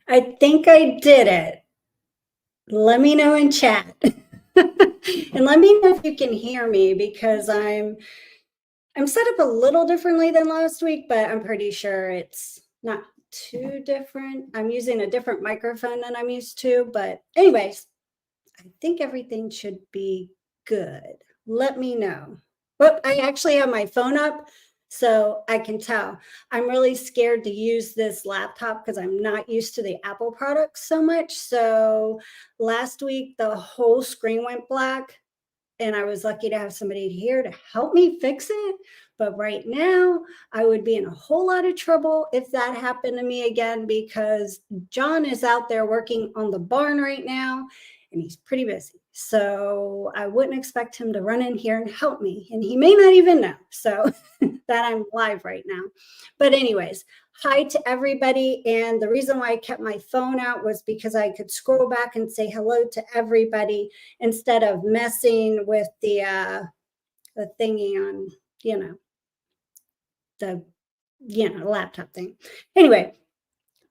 I think I did it. Let me know in chat. And let me know if you can hear me because I'm set up a little differently than last week, but I'm pretty sure it's not too different. I'm using a different microphone than I'm used to, but anyways, I think everything should be good. Let me know. But I actually have my phone up so I can tell. I'm really scared to use this laptop because I'm not used to the Apple products so much. So last week, the whole screen went black, and I was lucky to have somebody here to help me fix it. But right now, I would be in a whole lot of trouble if that happened to me again because John is out there working on the barn right now and he's pretty busy. So I wouldn't expect him to run in here and help me. And he may not even know. So that I'm live right now. But, anyways, hi to everybody. And the reason why I kept my phone out was because I could scroll back and say hello to everybody instead of messing with the thingy on, you know, the laptop thing. Anyway,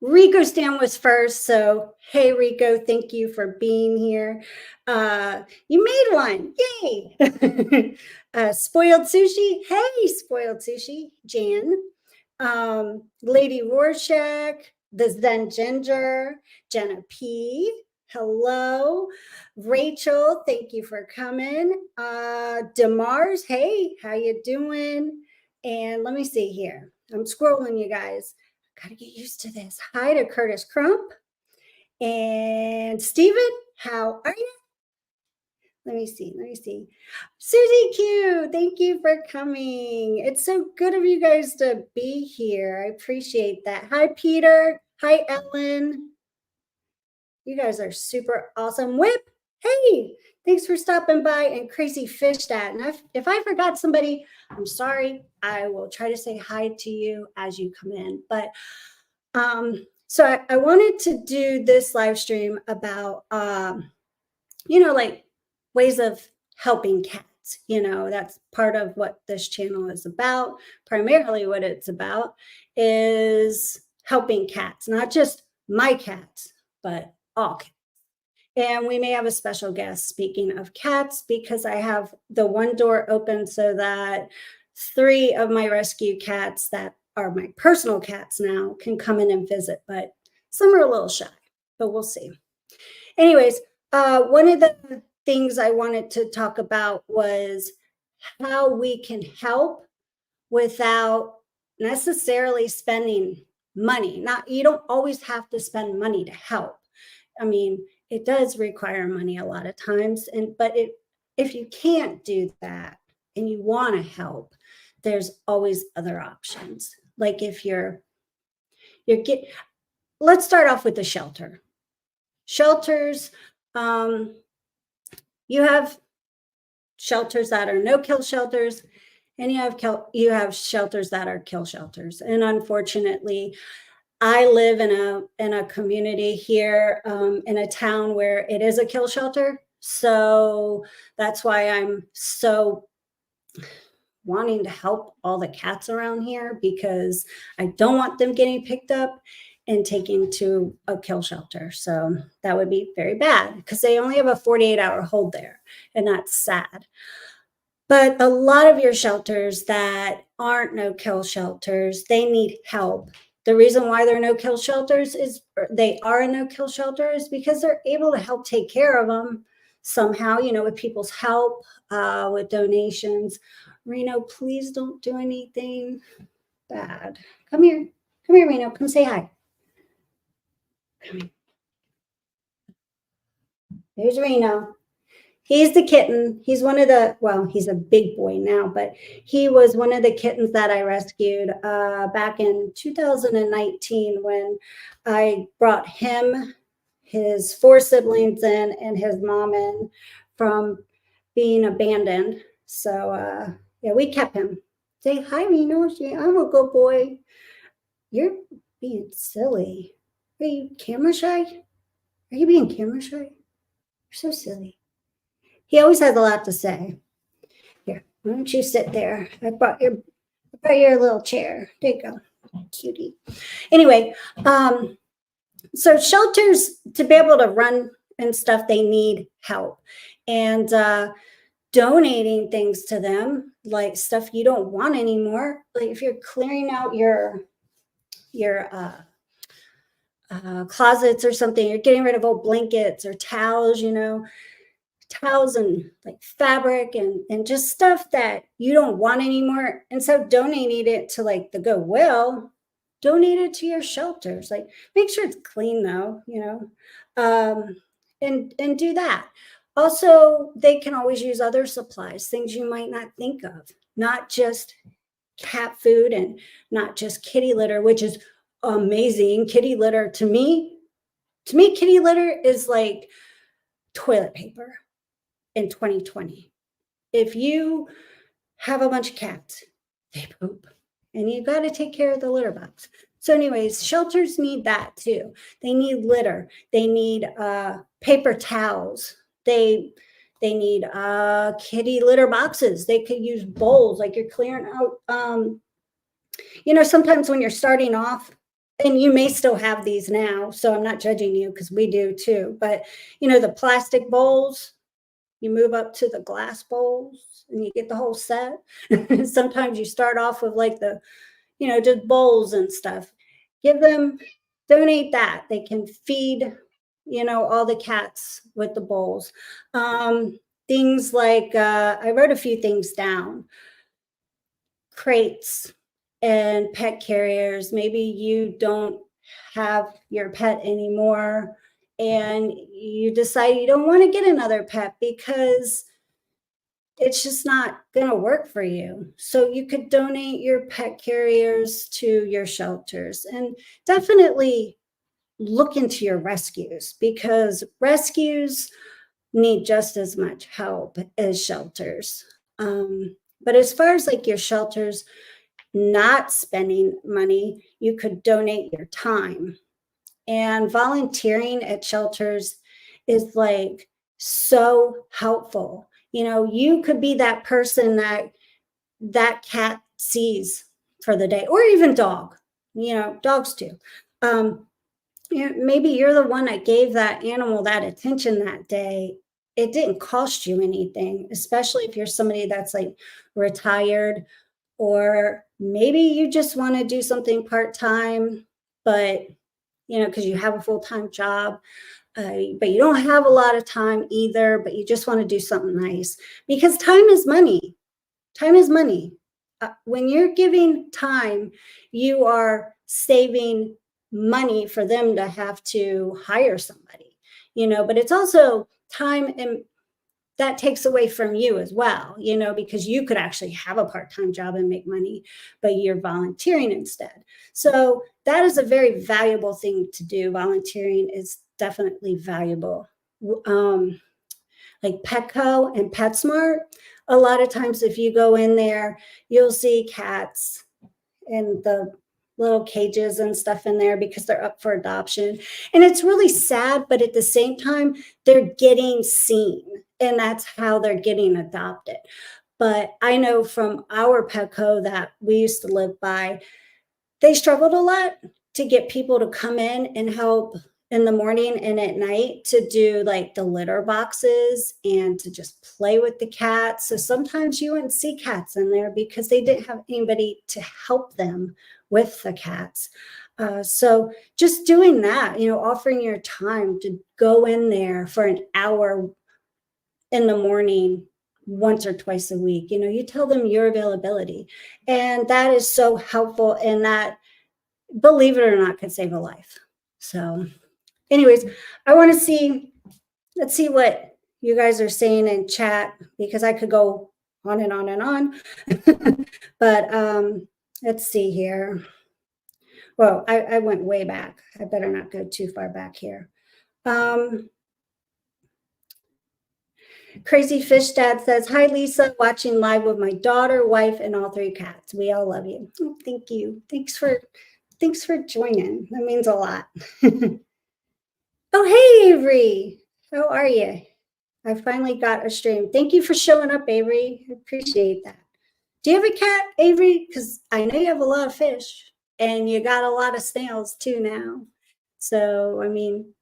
Rico Stan was first. So, hey, Rico, thank you for being here. You made one. Yay. Spoiled Sushi. Hey, Spoiled Sushi. Jan. Lady Rorschach. The Zen Ginger. Jenna P. Hello. Rachel, thank you for coming. Demars, hey, how you doing? And let me see here. I'm scrolling, you guys. Gotta get used to this. Hi to Curtis Crump. And Stephen, how are you? Let me see. Susie Q, thank you for coming. It's so good of you guys to be here. I appreciate that. Hi, Peter. Hi, Ellen. You guys are super awesome. Whip, hey, thanks for stopping by. And Crazy Fish Dad. And if I forgot somebody, I'm sorry. I will try to say hi to you as you come in. But so I wanted to do this live stream about like ways of helping cats. That's part of what this channel is about. Primarily what it's about is helping cats, not just my cats, but all cats. And we may have a special guest, speaking of cats, because I have the one door open so that 3 of my rescue cats that are my personal cats now can come in and visit, but some are a little shy, but we'll see. Anyways, one of the things I wanted to talk about was how we can help without necessarily spending money. You don't always have to spend money to help. I mean, it does require money a lot of times, but if you can't do that and you want to help, there's always other options. Like if let's start off with the shelter. Shelters, you have shelters that are no-kill shelters, and you have shelters that are kill shelters. And unfortunately, I live in a community here, in a town where it is a kill shelter. So that's why I'm so wanting to help all the cats around here, because I don't want them getting picked up and taken to a kill shelter. So that would be very bad because they only have a 48-hour hold there, and that's sad. But a lot of your shelters that aren't no-kill shelters, they need help. The reason why they're no-kill shelters is they are a no-kill shelter is because they're able to help take care of them somehow, with people's help, with donations. Reno, please don't do anything bad. Come here, Reno. Come say hi. Come here. There's Reno. He's the kitten. He's he's a big boy now, but he was one of the kittens that I rescued back in 2019 when I brought him, his 4 siblings in, and his mom in from being abandoned. So, yeah, we kept him. Say hi, Reno. I'm a good boy. You're being silly. Are you camera shy? Are you being camera shy? You're so silly. He always has a lot to say. Here, why don't you sit there? I brought your little chair. There you go, cutie. Anyway, So shelters, to be able to run and stuff, they need help. And donating things to them, like stuff you don't want anymore. Like if you're clearing out your closets or something, you're getting rid of old blankets or towels, towels and like fabric and just stuff that you don't want anymore. And so donating it to like the Goodwill, donate it to your shelters. Like make sure it's clean though, and do that. Also, they can always use other supplies, things you might not think of, not just cat food and not just kitty litter, which is amazing. Kitty litter to me, kitty litter is like toilet paper in 2020. If you have a bunch of cats, they poop, and you got to take care of the litter box. So anyways, shelters need that too. They need litter. They need paper towels. They need kitty litter boxes. They could use bowls, like you're clearing out. Sometimes when you're starting off, and you may still have these now, so I'm not judging you because we do too, but the plastic bowls, you move up to the glass bowls and you get the whole set. Sometimes you start off with like just bowls and stuff. Donate that. They can feed, all the cats with the bowls. Things like, I wrote a few things down. Crates and pet carriers. Maybe you don't have your pet anymore and you decide you don't want to get another pet because it's just not going to work for you. So you could donate your pet carriers to your shelters, and definitely look into your rescues, because rescues need just as much help as shelters. But as far as like your shelters not spending money, you could donate your time. And volunteering at shelters is like so helpful. You could be that person that cat sees for the day, or even dog, dogs too. Maybe you're the one that gave that animal that attention that day. It didn't cost you anything, especially if you're somebody that's like retired, or maybe you just want to do something part-time, but because you have a full-time job, but you don't have a lot of time either, but you just want to do something nice, because time is money. Time is money. When you're giving time, you are saving money for them to have to hire somebody, but it's also time, and that takes away from you as well, because you could actually have a part-time job and make money, but you're volunteering instead. So that is a very valuable thing to do. Volunteering is definitely valuable. Like Petco and PetSmart, a lot of times if you go in there, you'll see cats in the little cages and stuff in there because they're up for adoption. And it's really sad, but at the same time, they're getting seen, and that's how they're getting adopted. But I know from our Petco that we used to live by, they struggled a lot to get people to come in and help in the morning and at night to do like the litter boxes and to just play with the cats. So sometimes you wouldn't see cats in there because they didn't have anybody to help them with the cats. So just doing that, offering your time to go in there for an hour in the morning once or twice a week, you tell them your availability, and that is so helpful, and that, believe it or not, could save a life. So anyways, let's see what you guys are saying in chat, because I could go on and on and on. But let's see here. Well, I went way back. I better not go too far back here. Crazy Fish Dad says, "Hi, Lisa, watching live with my daughter, wife, and all 3 cats. We all love you." Oh, thank you. Thanks for joining. That means a lot. Oh, hey, Avery. How are you? I finally got a stream. Thank you for showing up, Avery. I appreciate that. Do you have a cat, Avery? Because I know you have a lot of fish, and you got a lot of snails too now. So, I mean,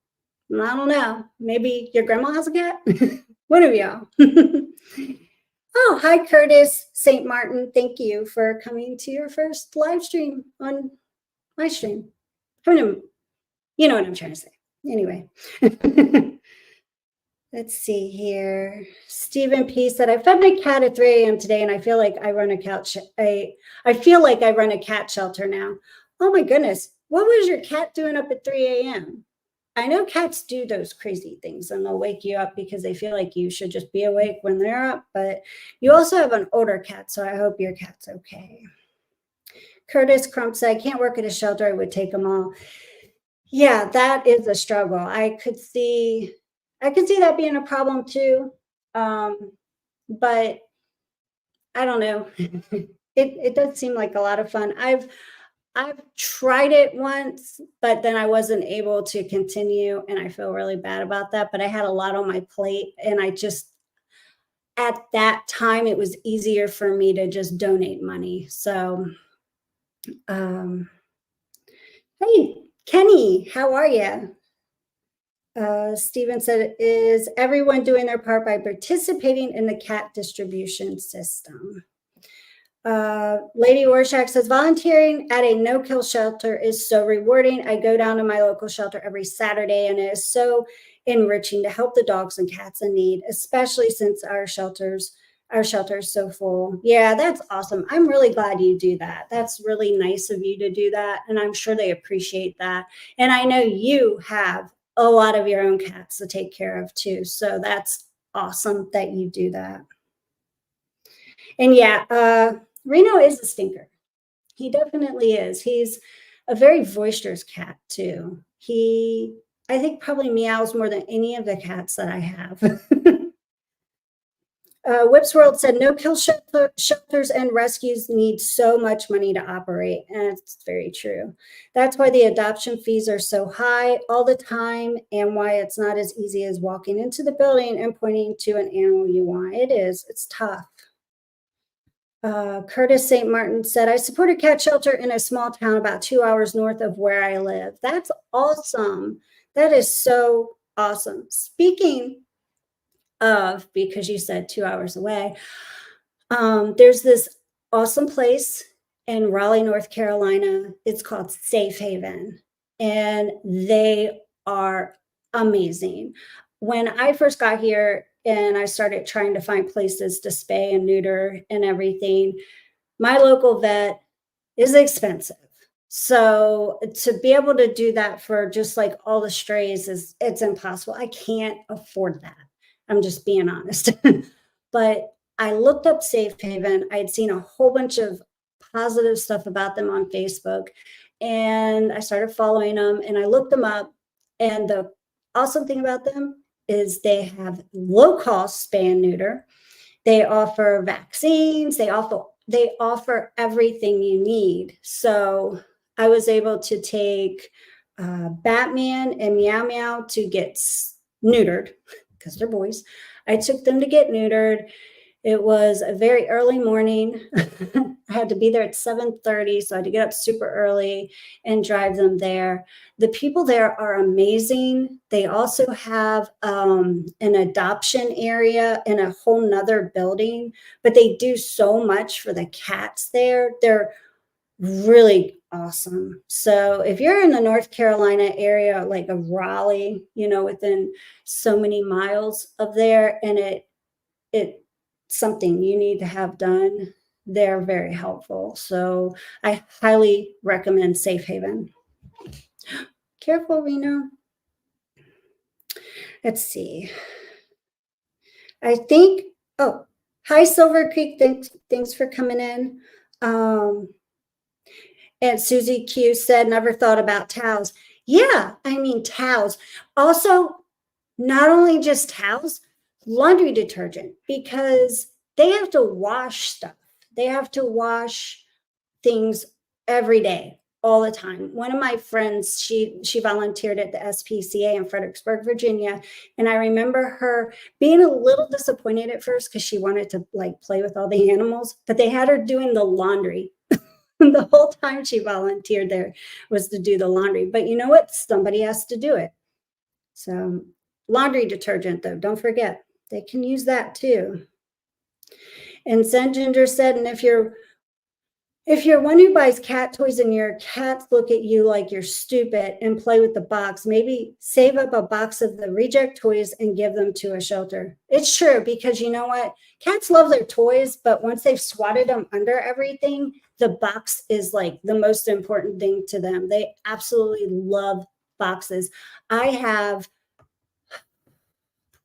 I don't know. Maybe your grandma has a cat? One of y'all. Oh, hi, Curtis St. Martin. Thank you for coming to your first live stream on my stream. You know what I'm trying to say. Anyway. Let's see here. Stephen P said, I fed my cat at 3 a.m. today, and I feel like I run a I feel like I run a cat shelter now. Oh my goodness. What was your cat doing up at 3 a.m.? I know cats do those crazy things, and they'll wake you up because they feel like you should just be awake when they're up. But you also have an older cat, so I hope your cat's okay. Curtis Crump said, I can't work at a shelter. I would take them all. Yeah, that is a struggle. I could see that being a problem too. But I don't know. It does seem like a lot of fun. I've tried it once, but then I wasn't able to continue, and I feel really bad about that. But I had a lot on my plate, and at that time, it was easier for me to just donate money. So, hey, Kenny, how are you? Stephen said, is everyone doing their part by participating in the cat distribution system? Lady Orshak says, volunteering at a no-kill shelter is so rewarding. I go down to my local shelter every Saturday, and it is so enriching to help the dogs and cats in need, especially since our shelter is so full. Yeah, that's awesome. I'm really glad you do that. That's really nice of you to do that, and I'm sure they appreciate that. And I know you have a lot of your own cats to take care of too, so that's awesome that you do that. And yeah, Reno is a stinker. He definitely is. He's a very boisterous cat too. I think, probably meows more than any of the cats that I have. Whips World said, no kill shelters and rescues need so much money to operate. And it's very true. That's why the adoption fees are so high all the time, and why it's not as easy as walking into the building and pointing to an animal you want. It's tough. Curtis St. Martin said, I support a cat shelter in a small town about 2 hours north of where I live. That's awesome. That is so awesome. Speaking of, because you said 2 hours away, there's this awesome place in Raleigh, North Carolina. It's called Safe Haven, and they are amazing. When I first got here and I started trying to find places to spay and neuter and everything, my local vet is expensive. So to be able to do that for just like all the strays it's impossible. I can't afford that. I'm just being honest. But I looked up Safe Haven. I had seen a whole bunch of positive stuff about them on Facebook, and I started following them, and I looked them up. And the awesome thing about them is they have low cost spay and neuter. They offer vaccines. They offer everything you need. So I was able to take Batman and Meow Meow to get neutered, because they're boys. I took them to get neutered. It was a very early morning. I had to be there at 7:30, so I had to get up super early and drive them there. The people there are amazing. They also have an adoption area in a whole nother building, but they do so much for the cats there. They're really awesome. So if you're in the North Carolina area, like of Raleigh, within so many miles of there, and it's something you need to have done, they're very helpful. So I highly recommend Safe Haven. Careful, Reno. Let's see. I think, hi, Silver Creek. Thanks for coming in. And Susie Q said, never thought about towels. Yeah, I mean, towels. Also, not only just towels, laundry detergent, because they have to wash stuff. They have to wash things every day, all the time. One of my friends, she volunteered at the SPCA in Fredericksburg, Virginia. And I remember her being a little disappointed at first because she wanted to play with all the animals, but they had her doing the laundry. The whole time she volunteered there was to do the laundry. But you know what? Somebody has to do it. So laundry detergent, though, don't forget, they can use that too. And Zen Ginger said, and if you're one who buys cat toys and your cats look at you like you're stupid and play with the box, maybe save up a box of the reject toys and give them to a shelter. It's true, because you know what? Cats love their toys, but once they've swatted them under everything, the box is like the most important thing to them. They absolutely love boxes. I have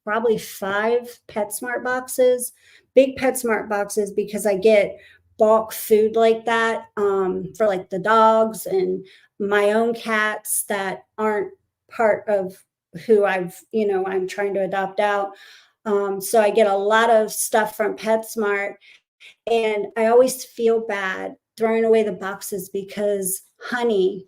probably 5 PetSmart boxes, big PetSmart boxes, because I get bulk food like that for like the dogs and my own cats that aren't part of who I'm trying to adopt out. So I get a lot of stuff from PetSmart, and I always feel bad throwing away the boxes because Honey,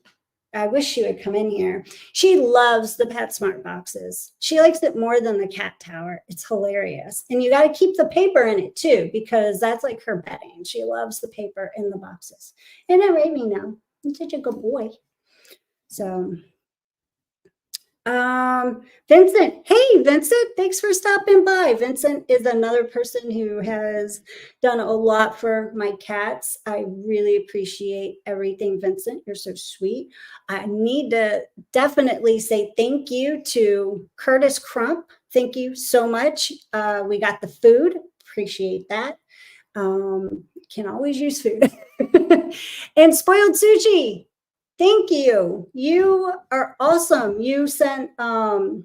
I wish she would come in here. She loves the PetSmart boxes. She likes it more than the cat tower. It's hilarious. And you got to keep the paper in it too, because that's like her bedding. She loves the paper in the boxes. And it made me know. I'm such a good boy. So Vincent, hey Vincent, thanks for stopping by. Vincent is another person who has done a lot for my cats. I really appreciate everything, Vincent. You're so sweet. I need to definitely say thank you to Curtis Crump. Thank you so much. We got the food. Appreciate that. Can always use food. And Spoiled Sushi. Thank you. You are awesome. You sent a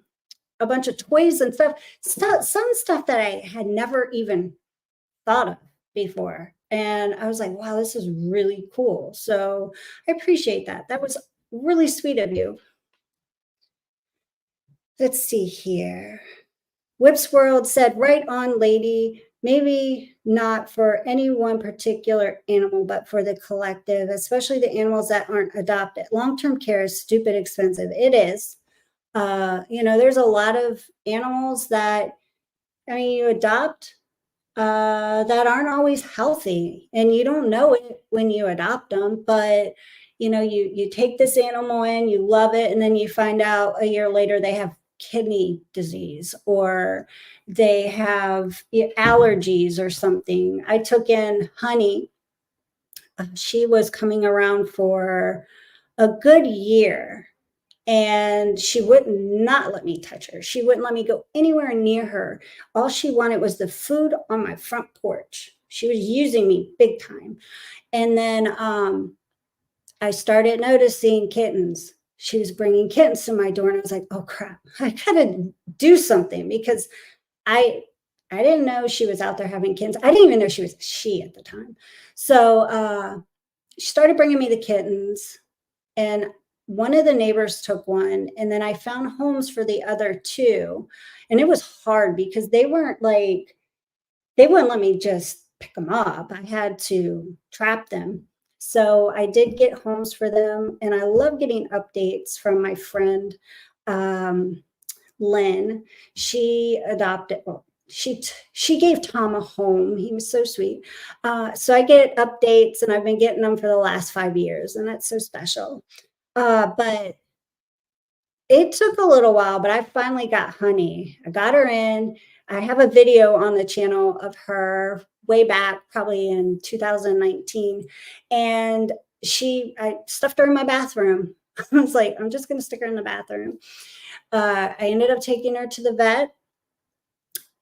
bunch of toys and some stuff that I had never even thought of before. And I was like, wow, this is really cool. So I appreciate that. That was really sweet of you. Let's see here. Whips World said, right on, lady. Maybe not for any one particular animal, but for the collective, especially the animals that aren't adopted. Long-term care is stupid expensive. It is. There's a lot of animals that, you adopt that aren't always healthy, and you don't know it when you adopt them, but you take this animal in, you love it, and then you find out a year later they have kidney disease, or they have allergies or something. I took in Honey. She was coming around for a good year, and she would not let me touch her. She wouldn't let me go anywhere near her. All she wanted was the food on my front porch. She was using me big time. And then I started noticing kittens. She was bringing kittens to my door, and I was like, oh crap, I gotta do something, because I didn't know she was out there having kittens. I didn't even know she was she at the time. So she started bringing me the kittens, and one of the neighbors took one, and then I found homes for the other 2. And it was hard because they wouldn't let me just pick them up. I had to trap them. So I did get homes for them, and I love getting updates from my friend Lynn. She adopted. Well, she gave Tom a home. He was so sweet. So I get updates, and I've been getting them for the last 5 years, and that's so special. But it took a little while, but I finally got Honey. I got her in. I have a video on the channel of her way back, probably in 2019. And I stuffed her in my bathroom. I was like, I'm just going to stick her in the bathroom. I ended up taking her to the vet,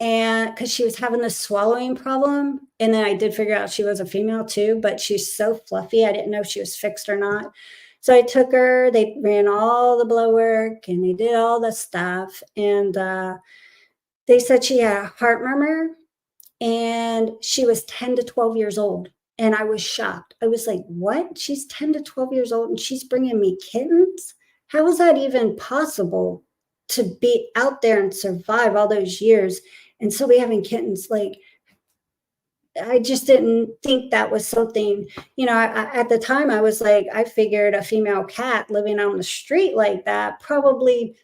and because she was having this swallowing problem. And then I did figure out she was a female too, but she's so fluffy. I didn't know if she was fixed or not. So I took her, they ran all the blood work, and they did all the stuff. And they said she had a heart murmur, and she was 10 to 12 years old. And I was shocked. I was like, what? She's 10 to 12 years old and she's bringing me kittens? How is that even possible, to be out there and survive all those years and still be having kittens? Like, I just didn't think that was something, at the time I was like, I figured a female cat living on the street like that, probably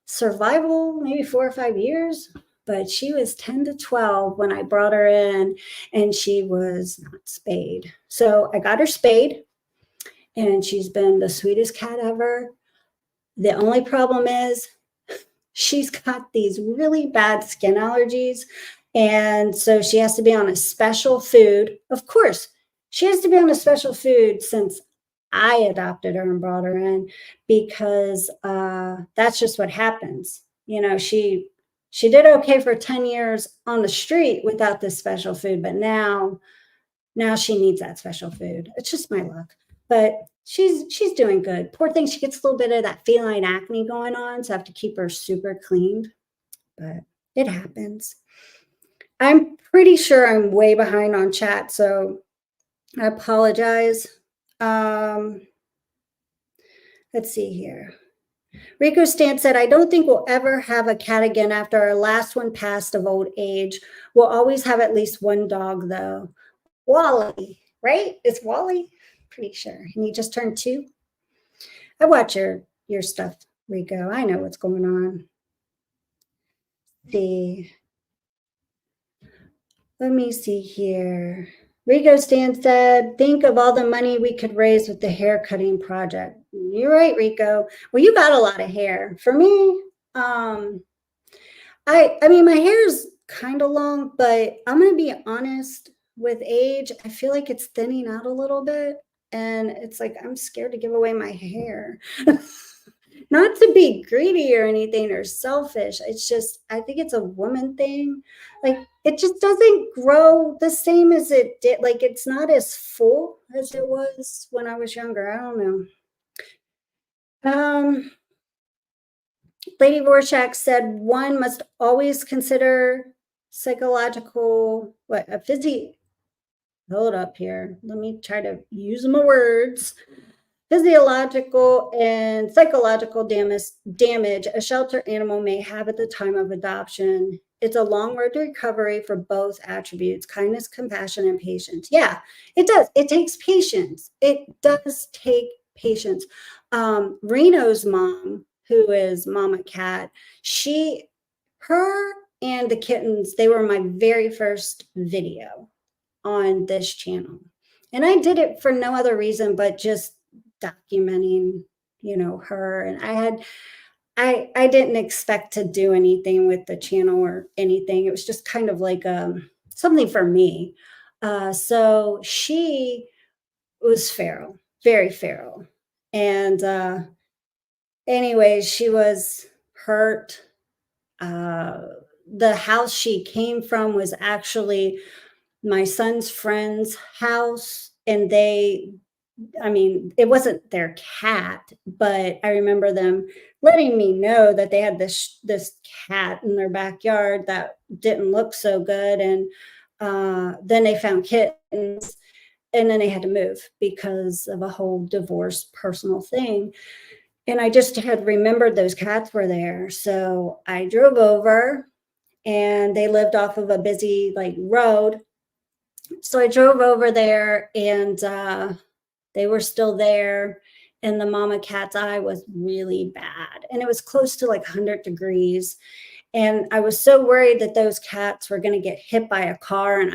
survival, maybe 4 or 5 years. But she was 10 to 12 when I brought her in, and she was not spayed. So I got her spayed. and she's been the sweetest cat ever. The only problem is she's got these really bad skin allergies. And so she has to be on a special food. Of course, she has to be on a special food since I adopted her and brought her in, because that's just what happens. You know, she did okay for 10 years on the street without this special food, but now she needs that special food. It's just my luck. But she's doing good. Poor thing, she gets a little bit of that feline acne going on, so I have to keep her super cleaned, but it happens. I'm pretty sure I'm way behind on chat, so I apologize. Um, let's see here. Rico Stan said, I don't think we'll ever have a cat again after our last one passed of old age. We'll always have at least one dog, though. Wally, right? It's Wally? Pretty sure. And he just turned 2. I watch your stuff, Rico. I know what's going on. Let me see here. Rico Stan said, think of all the money we could raise with the hair cutting project. You're right, Rico. Well, you got a lot of hair. For me, I mean, my hair is kind of long, but I'm going to be honest, with age, I feel like it's thinning out a little bit. And it's like, I'm scared to give away my hair. Not to be greedy or anything or selfish. It's just, I think it's a woman thing. Like, it just doesn't grow the same as it did. Like, it's not as full as it was when I was younger. I don't know. Lady Vorshak said one must always consider psychological, hold up here. Let me try to use my words. Physiological and psychological damage a shelter animal may have at the time of adoption. It's a long road to recovery for both attributes, kindness, compassion, and patience. Yeah, it does. It takes patience. It does take patience. Reno's mom, who is Mama Cat, her and the kittens, they were my very first video on this channel. And I did it for no other reason but just documenting, her. And I didn't expect to do anything with the channel or anything. It was just kind of like something for me. So she was feral, very feral. And anyways, she was hurt. The house she came from was actually my son's friend's house, and it wasn't their cat, but I remember them letting me know that they had this cat in their backyard that didn't look so good. And then they found kittens, and then they had to move because of a whole divorce personal thing. And I just had remembered those cats were there. So I drove over, and they lived off of a busy road. So I drove over there, and they were still there, and the mama cat's eye was really bad, and it was close to 100 degrees. And I was so worried that those cats were going to get hit by a car. And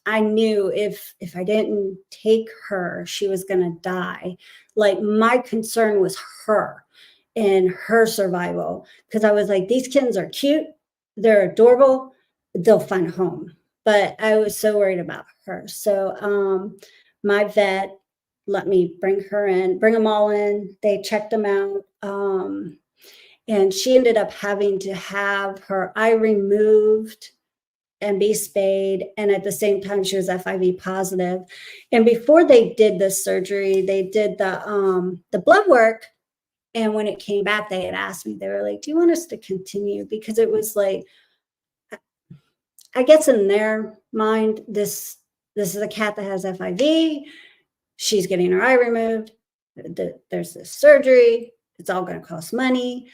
I knew if I didn't take her, she was going to die. Like, my concern was her and her survival, because I was like, these kittens are cute, they're adorable, they'll find a home. But I was so worried about her. So my vet let me bring them all in. They checked them out. And she ended up having to have her eye removed and be spayed. And at the same time, she was FIV positive. And before they did this surgery, they did the blood work. And when it came back, they had asked me, they were like, do you want us to continue? Because it was like, I guess in their mind, this is a cat that has FIV. She's getting her eye removed. There's this surgery. It's all going to cost money.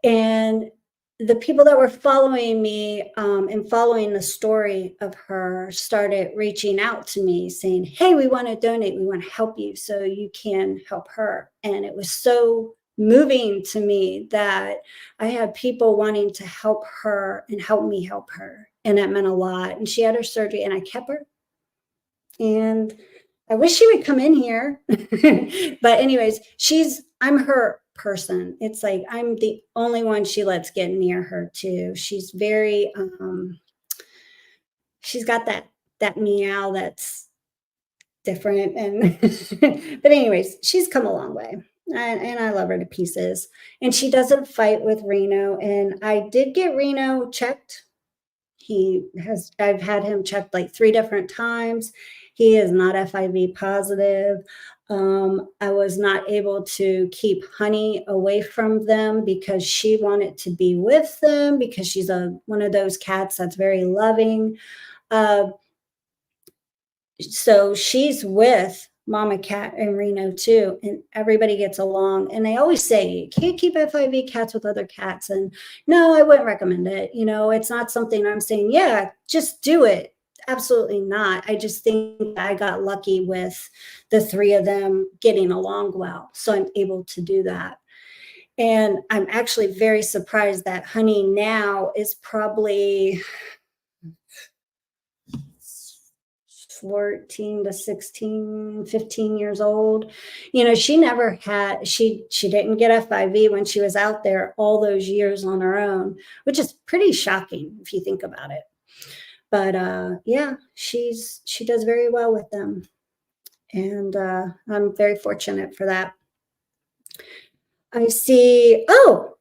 And the people that were following me and following the story of her started reaching out to me saying, hey, we want to donate. We want to help you so you can help her. And it was so moving to me that I had people wanting to help her and help me help her. And that meant a lot. And she had her surgery, and I kept her. And I wish she would come in here. But anyways, I'm her person. It's like I'm the only one she lets get near her too. She's very she's got that meow that's different. And but anyways, she's come a long way. And I love her to pieces. And she doesn't fight with Reno. And I did get Reno checked. I've had him checked like 3 different times. He is not FIV positive. I was not able to keep Honey away from them because she wanted to be with them because she's one of those cats that's very loving. Uh, so she's with Mama Cat and Reno too, and everybody gets along. And they always say you can't keep FIV cats with other cats. And no, I wouldn't recommend it. It's not something I'm saying, yeah, just do it. Absolutely not. I just think I got lucky with the 3 of them getting along well. So I'm able to do that. And I'm actually very surprised that Honey now is probably 14 to 16, 15 years old. She never had, she didn't get FIV when she was out there all those years on her own, which is pretty shocking if you think about it. But yeah, she does very well with them. And I'm very fortunate for that. I see, oh,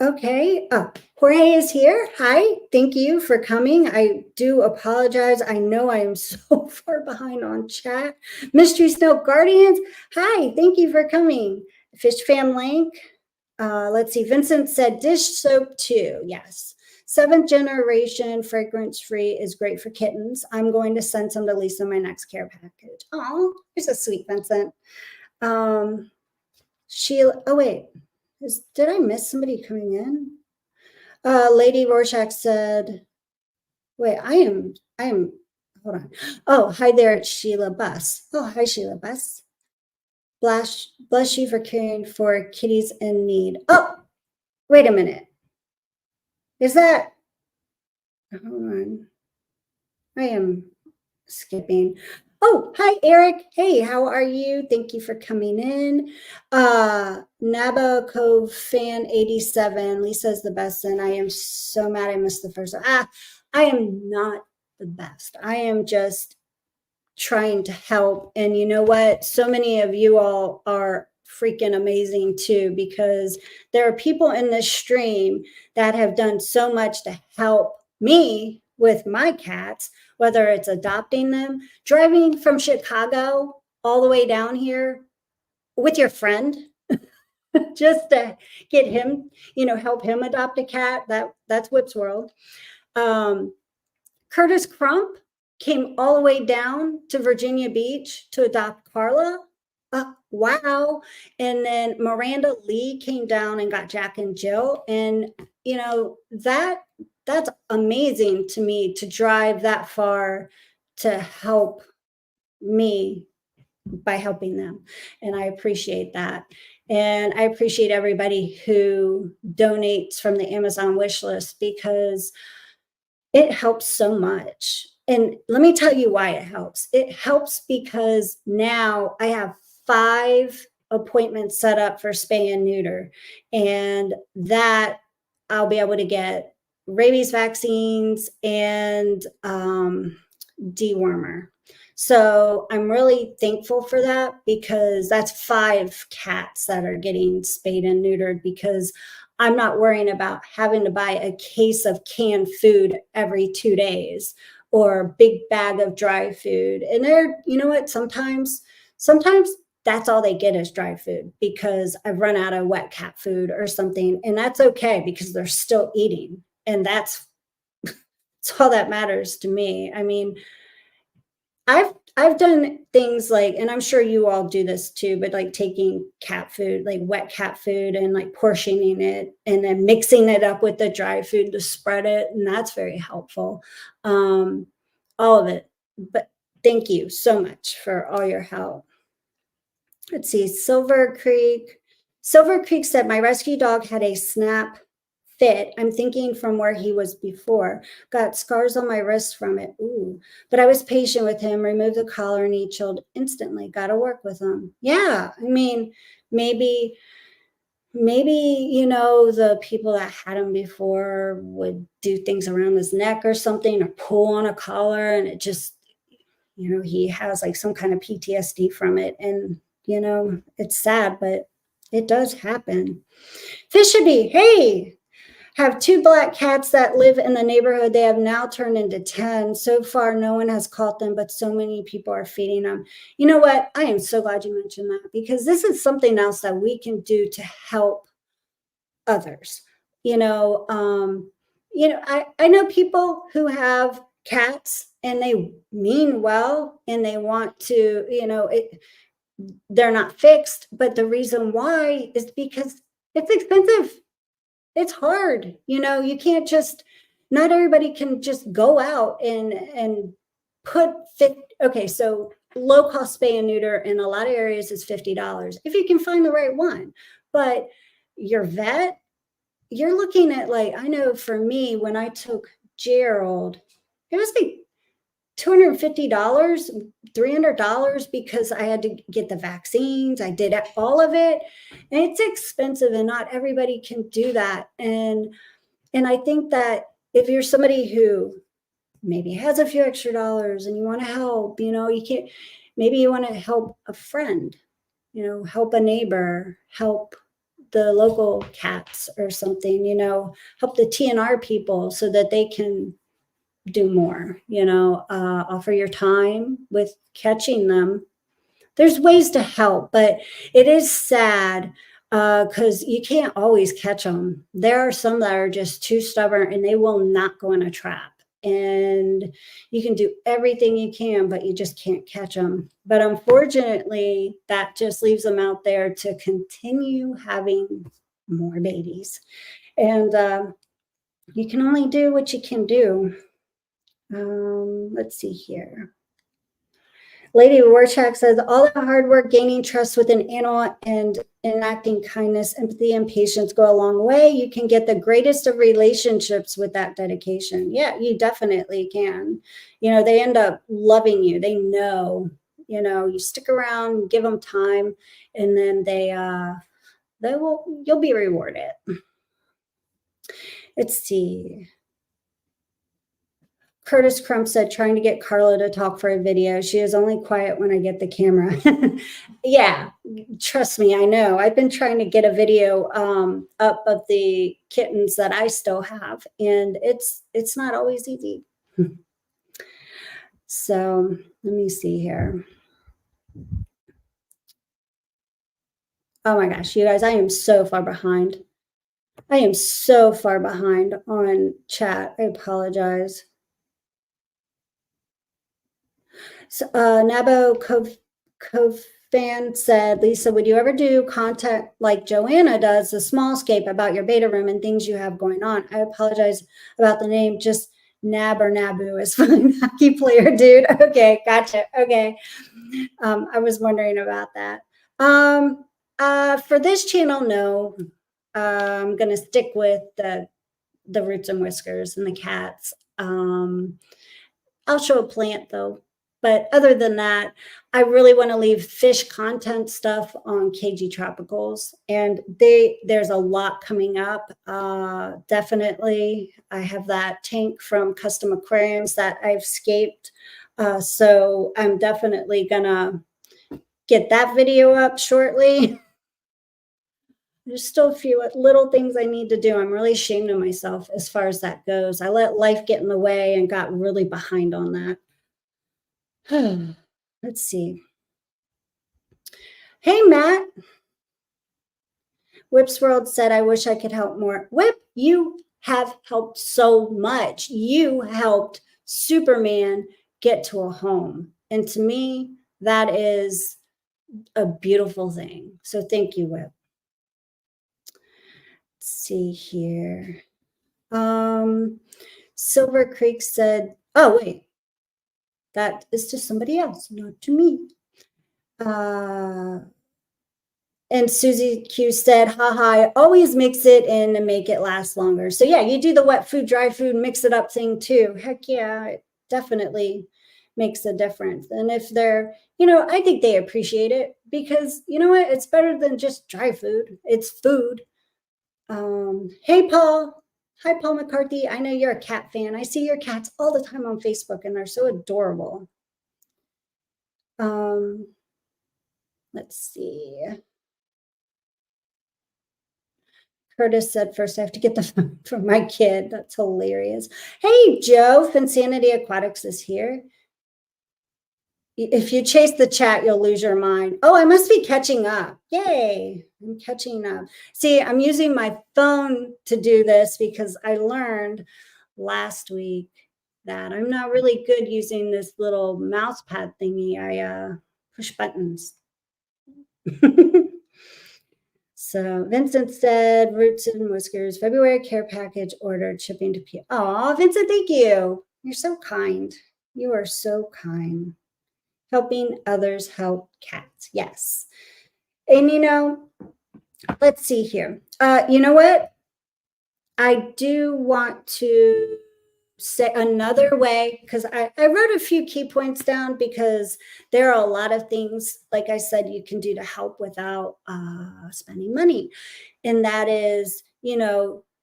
okay. Jorge is here. Hi. Thank you for coming. I do apologize. I know I am so far behind on chat. Mystery Snow Guardians. Hi. Thank you for coming. Fish Fam Link. Let's see. Vincent said dish soap too. Yes. 7th generation fragrance free is great for kittens. I'm going to send some to Lisa in my next care package. Oh, you're so sweet, Vincent. Sheila. Oh, wait. Did I miss somebody coming in? Lady Rorschach said, wait, I am, hold on. Oh, hi there, it's Sheila Buss. Oh, hi, Sheila Buss. Bless you for caring for kitties in need. Oh, wait a minute. Is that, hold on. I am skipping. Oh, hi, Eric. Hey, how are you? Thank you for coming in. Nabokov fan 87. Lisa's the best, and I am so mad I missed the first one. I am not the best. I am just trying to help. And you know what? So many of you all are freaking amazing too, because there are people in this stream that have done so much to help me with my cats, whether it's adopting them, driving from Chicago all the way down here with your friend just to get him, help him adopt a cat. That's Whip's World. Curtis Crump came all the way down to Virginia Beach to adopt Carla. Wow. And then Miranda Lee came down and got Jack and Jill. And, that's amazing to me to drive that far to help me by helping them. And I appreciate that. And I appreciate everybody who donates from the Amazon wish list because it helps so much. And let me tell you why it helps. It helps because now I have 5 appointments set up for spay and neuter, and that I'll be able to get rabies vaccines and dewormer. So I'm really thankful for that because that's 5 cats that are getting spayed and neutered because I'm not worrying about having to buy a case of canned food every 2 days or a big bag of dry food. And you know what? Sometimes that's all they get is dry food because I've run out of wet cat food or something. And that's okay because they're still eating. And that's all that matters to me. I mean, I've done things like, and I'm sure you all do this too, but like taking cat food, like wet cat food and like portioning it and then mixing it up with the dry food to spread it. And that's very helpful. All of it. But thank you so much for all your help. Let's see, Silver Creek said, my rescue dog had a SNAP fit. I'm thinking from where he was before. Got scars on my wrist from it. Ooh. But I was patient with him, removed the collar, and he chilled instantly. Got to work with him. Yeah. I mean, maybe, the people that had him before would do things around his neck or something, or pull on a collar, and it just, he has like some kind of PTSD from it. And, it's sad, but it does happen. Fishaby, hey, have 2 black cats that live in the neighborhood. They have now turned into 10. So far, no one has caught them, but so many people are feeding them. You know what? I am so glad you mentioned that, because this is something else that we can do to help others. I know people who have cats and they mean well and they want to, they're not fixed, but the reason why is because it's expensive. It's hard. You can't just, not everybody can just go out and put okay, so low cost spay and neuter in a lot of areas is $50 if you can find the right one. But your vet, you're looking at, like, I know for me, when I took Gerald, it was like $250, $300, because I had to get the vaccines. I did all of it, and it's expensive, and not everybody can do that. And I think that if you're somebody who maybe has a few extra dollars and you want to help, you can't, maybe you want to help a friend, help a neighbor, help the local cats or something, help the TNR people so that they can do more, offer your time with catching them. There's ways to help, but it is sad because you can't always catch them. There are some that are just too stubborn and they will not go in a trap. And you can do everything you can, but you just can't catch them. But unfortunately, that just leaves them out there to continue having more babies. And you can only do what you can do. Let's see here. Lady Warchak says, all that hard work gaining trust with an animal and enacting kindness, empathy, and patience go a long way. You can get the greatest of relationships with that dedication. Yeah, you definitely can. They end up loving you. They know, you stick around, give them time, and then you'll be rewarded. Let's see. Curtis Crump said, trying to get Carla to talk for a video. She is only quiet when I get the camera. Yeah, trust me, I know. I've been trying to get a video up of the kittens that I still have, and it's not always easy. So let me see here. Oh my gosh, you guys, I am so far behind. I am so far behind on chat. I apologize. So, Nabo Cofan said, Lisa, would you ever do content like Joanna does, the Smallscape, about your beta room and things you have going on? I apologize about the name. Just Nab or Nabu is fine. Hockey player, dude. Okay, gotcha. Okay. I was wondering about that. For this channel, no. I'm going to stick with the Roots and Whiskers and the cats. I'll show a plant though. But other than that, I really want to leave fish content stuff on KG Tropicals. And there's a lot coming up. Definitely. I have that tank from Custom Aquariums that I've scaped. So I'm definitely going to get that video up shortly. There's still a few little things I need to do. I'm really ashamed of myself as far as that goes. I let life get in the way and got really behind on that. Let's see. Hey, Matt. Whip's World said, I wish I could help more. Whip, you have helped so much. You helped Superman get to a home. And to me, that is a beautiful thing. So thank you, Whip. Let's see here. Silver Creek said, oh, wait. That is to somebody else, not to me. And Susie Q said, haha, I always mix it in and make it last longer. So yeah, you do the wet food, dry food, mix it up thing too. Heck yeah, it definitely makes a difference. And if they're, I think they appreciate it because you know what? It's better than just dry food. It's food. Hey, Paul. Hi, Paul McCarthy. I know you're a cat fan. I see your cats all the time on Facebook and they're so adorable. Let's see. Curtis said first I have to get the phone from my kid. That's hilarious. Hey, Joe, Finsanity Aquatics is here. If you chase the chat, you'll lose your mind. Oh, I must be catching up. Yay, I'm catching up. See, I'm using my phone to do this because I learned last week that I'm not really good using this little mouse pad thingy. I push buttons. So Vincent said, Roots and Whiskers, February care package ordered, shipping to P. Oh, Vincent, thank you. You're so kind. You are so kind. Helping others help cats. Yes. And let's see here. You know what? I do want to say another way, because I wrote a few key points down because there are a lot of things, like I said, you can do to help without spending money. And that is,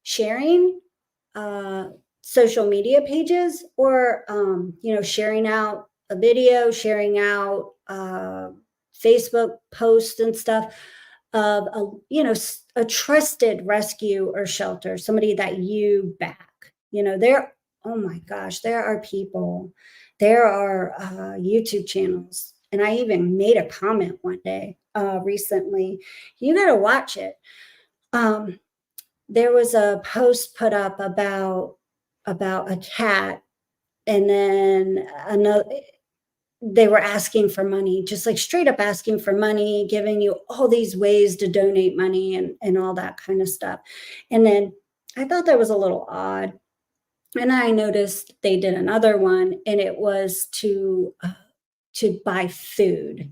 sharing social media pages or, sharing out a video, sharing out Facebook posts and stuff of a trusted rescue or shelter, somebody that you back. Oh my gosh, there are people, there are YouTube channels. And I even made a comment one day recently. You got to watch it. There was a post put up about a cat, and then they were asking for money, just like straight up asking for money, giving you all these ways to donate money and all that kind of stuff. And then I thought that was a little odd. And I noticed they did another one, and it was to buy food.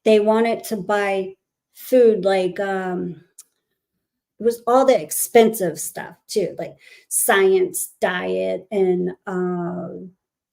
They wanted to buy food like it was all the expensive stuff too, like Science Diet and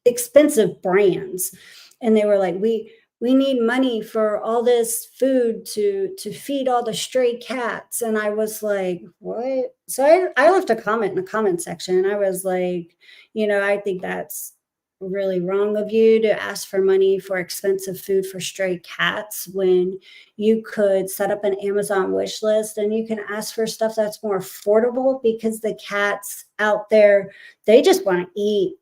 expensive brands. And they were like, we need money for all this food to feed all the stray cats. And I was like, what? So I left a comment in the comment section. I was like, I think that's really wrong of you to ask for money for expensive food for stray cats when you could set up an Amazon wish list and you can ask for stuff that's more affordable, because the cats out there, they just want to eat.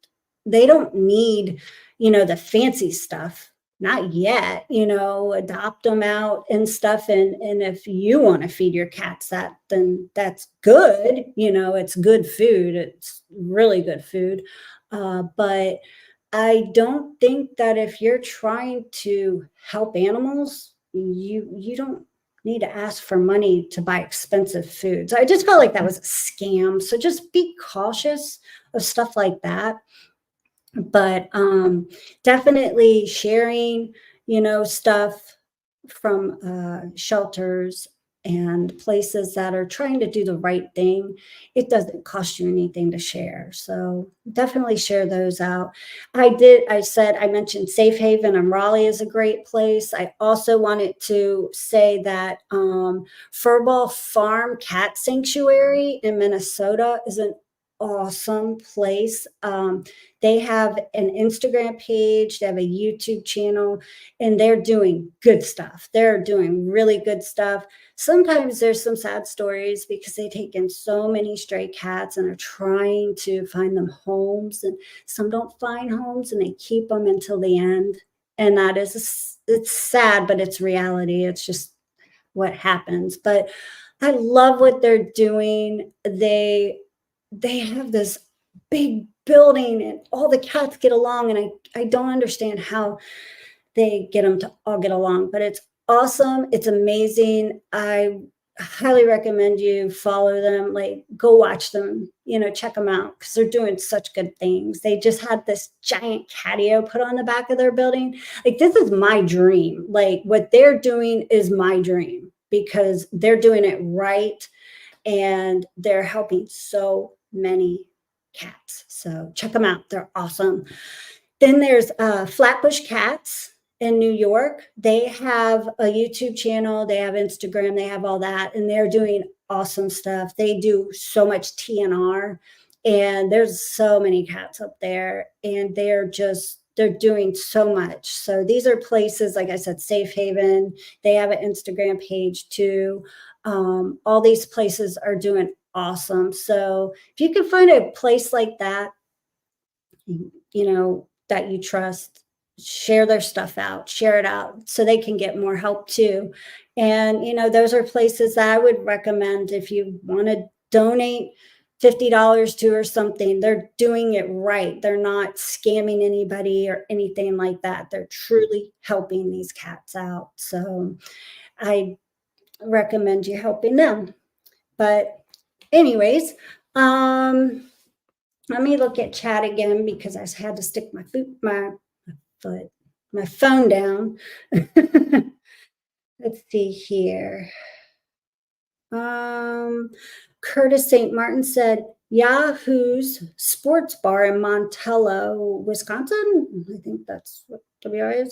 They don't need, the fancy stuff. Not yet, adopt them out and stuff. And if you want to feed your cats that, then that's good. It's good food. It's really good food. But I don't think that if you're trying to help animals, you don't need to ask for money to buy expensive foods. I just felt like that was a scam. So just be cautious of stuff like that. But definitely sharing, stuff from shelters and places that are trying to do the right thing. It doesn't cost you anything to share. So definitely share those out. I mentioned Safe Haven in Raleigh is a great place. I also wanted to say that Furball Farm Cat Sanctuary in Minnesota is an awesome place. They have an Instagram page, they have a YouTube channel, and they're doing good stuff. They're doing really good stuff. Sometimes there's some sad stories because they take in so many stray cats and are trying to find them homes, and some don't find homes and they keep them until the end. And that is, it's sad, but it's reality. It's just what happens. But I love what they're doing. They have this big building and all the cats get along, and I don't understand how they get them to all get along, but it's awesome. It's amazing. I highly recommend you follow them, like go watch them, check them out, because they're doing such good things. They just had this giant catio put on the back of their building. Like, this is my dream. Like, what they're doing is my dream, because they're doing it right and they're helping so many cats. So check them out. They're awesome. Then there's Flatbush Cats in New York. They have a YouTube channel, they have Instagram, they have all that, and they're doing awesome stuff. They do so much TNR, and there's so many cats up there, and they're doing so much. So these are places, like I said, Safe Haven. They have an Instagram page too. All these places are doing awesome. So if you can find a place like that, that you trust, share their stuff out, share it out so they can get more help too. And, those are places that I would recommend if you want to donate $50 to or something. They're doing it right. They're not scamming anybody or anything like that. They're truly helping these cats out. So I recommend you helping them. But anyways, let me look at chat again because I had to stick my phone down. Let's see here. Curtis St. Martin said, Yahoo's Sports Bar in Montello, Wisconsin, I think that's what WI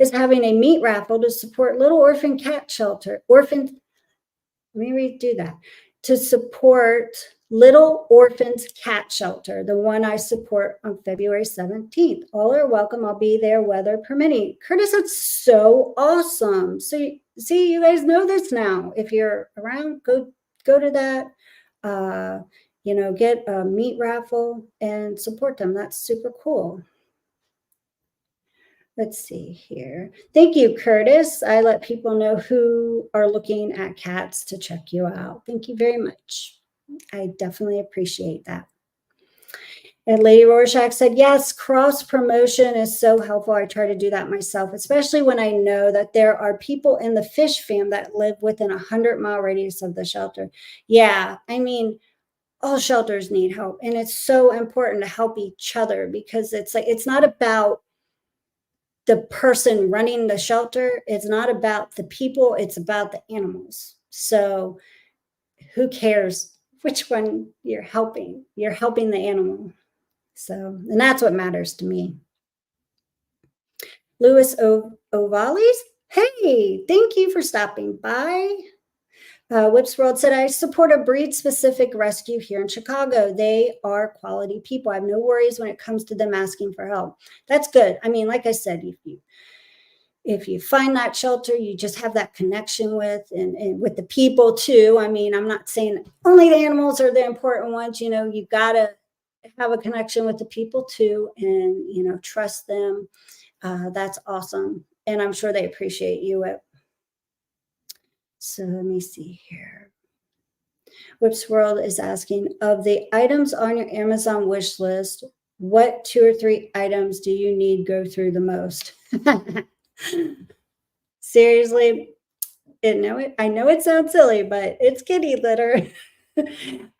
is having a meat raffle to support Little Orphan Cat Shelter. Let me redo that. To support Little Orphans Cat Shelter, the one I support on February 17th. All are welcome. I'll be there, weather permitting. Curtis, that's so awesome. So see, you guys know this now. If you're around, go to that. Get a meat raffle and support them. That's super cool. Let's see here. Thank you, Curtis. I let people know who are looking at cats to check you out. Thank you very much. I definitely appreciate that. And Lady Rorschach said, yes, cross promotion is so helpful. I try to do that myself, especially when I know that there are people in the fish fam that live within 100-mile radius of the shelter. Yeah, I mean, all shelters need help. And it's so important to help each other because it's not about the person running the shelter. It's not about the people. It's about the animals. So who cares which one you're helping? You're helping the animal. So, and that's what matters to me. Louis Ovales, hey, thank you for stopping by. Whips World said, I support a breed-specific rescue here in Chicago. They are quality people. I have no worries when it comes to them asking for help. That's good. I mean, like I said, if you find that shelter, you just have that connection with and with the people too. I mean, I'm not saying only the animals are the important ones. You got to have a connection with the people too and, trust them. That's awesome. And I'm sure they appreciate you. So let me see here. Whips World is asking, of the items on your Amazon wish list, what 2 or 3 items do you need go through the most? Seriously, I know it sounds silly, but it's kitty litter.